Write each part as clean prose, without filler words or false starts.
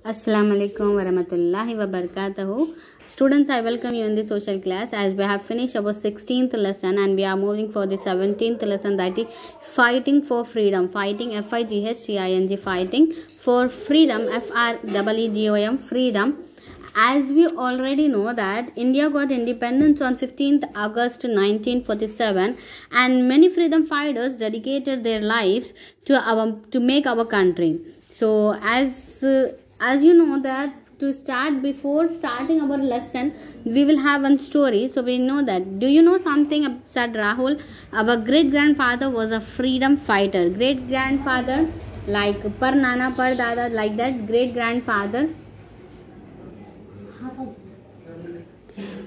Assalamu alaikum warahmatullahi wabarakatuh. Students, I welcome you in the social class as we have finished our 16th lesson and we are moving for the 17th lesson, that is fighting for freedom. Fighting, F-I-G-H-T-I-N-G, fighting for freedom, F-R-E-E-G-O-M, freedom. As we already know that India got independence on 15th August 1947 and many freedom fighters dedicated their lives to make our country. So as you know that before starting our lesson we will have one story. So we know that, do you know something, said Rahul? Our great grandfather was a freedom fighter. Great grandfather, like par nana par dada, like that. Great grandfather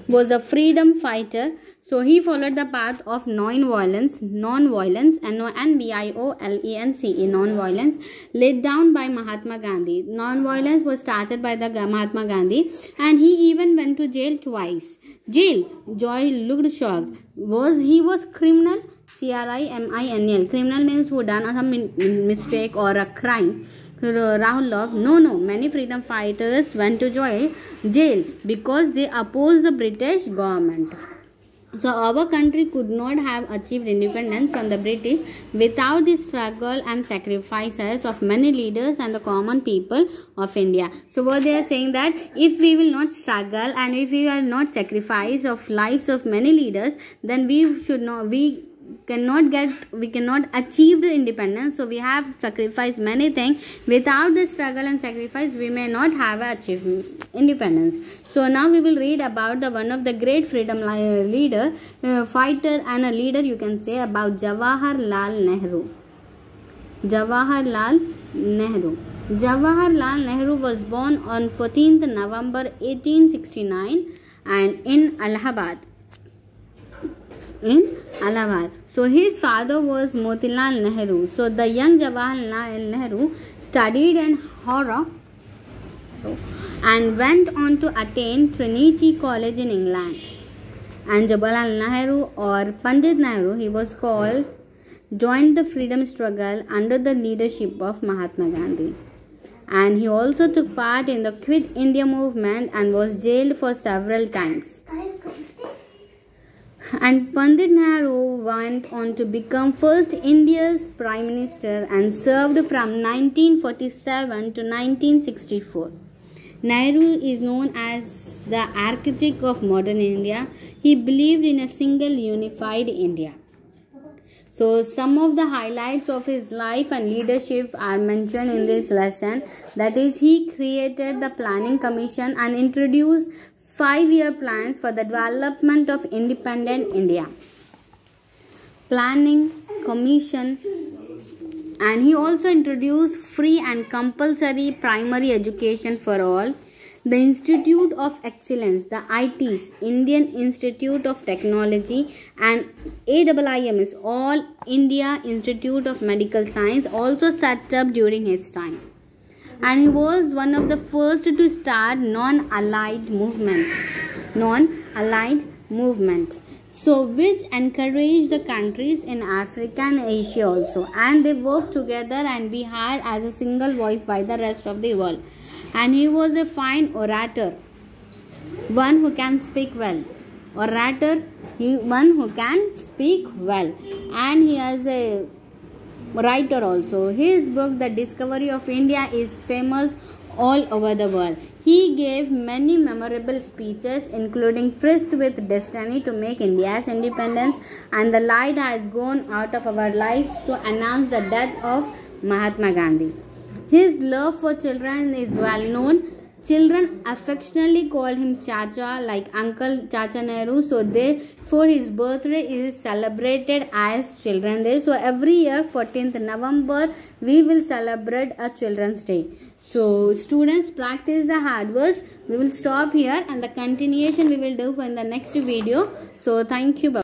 was a freedom fighter. So he followed the path of non-violence, N-O-N-V-I-O-L-E-N-C-E, non-violence, laid down by Mahatma Gandhi. Non-violence was started by the Mahatma Gandhi, and he even went to jail twice. Jail, Joy looked shocked. He was criminal, C-R-I-M-I-N-L. Criminal means who done some mistake or a crime. Rahul Love, no, many freedom fighters went to jail because they opposed the British government. So our country could not have achieved independence from the British without the struggle and sacrifices of many leaders and the common people of India. So what they are saying, that if we will not struggle and if we will not sacrifice of lives of many leaders, then we cannot achieve the independence. So we have sacrificed many things. Without the struggle and sacrifice, we may not have achieved independence. So now we will read about one of the great freedom leader, fighter and a leader, you can say, about Jawaharlal Nehru. Jawaharlal Nehru was born on 14th November 1869 and in Allahabad. So his father was Motilal Nehru. So the young Jawaharlal Nehru studied in Howrah and went on to attend Trinity College in England. And Jawaharlal Nehru, or Pandit Nehru, he was called, joined the freedom struggle under the leadership of Mahatma Gandhi. And he also took part in the Quit India movement and was jailed for several times. And Pandit Nehru went on to become first India's Prime Minister and served from 1947 to 1964. Nehru is known as the architect of modern India. He believed in a single unified India. So some of the highlights of his life and leadership are mentioned in this lesson. That is, he created the Planning Commission and introduced 5-year plans for the development of independent India. Planning Commission. And he also introduced free and compulsory primary education for all. The Institute of Excellence, the ITs, Indian Institute of Technology, and AIIMS, All India Institute of Medical Science, also set up during his time. And he was one of the first to start non-allied movement, so which encouraged the countries in Africa and Asia also, and they worked together and be heard as a single voice by the rest of the world. And he was a fine orator, one who can speak well. One who can speak well, and he has a writer also. His book, The Discovery of India, is famous all over the world. He gave many memorable speeches, including Tryst with Destiny, to make India's independence, and the light has gone out of our lives to announce the death of Mahatma Gandhi. His love for children is well known. Children affectionately call him Chacha, like Uncle Chacha Nehru. So for his birthday is celebrated as Children's Day. So every year 14th November we will celebrate a Children's Day. So students, practice the hard words. We will stop here and the continuation we will do in the next video. So thank you. Bye.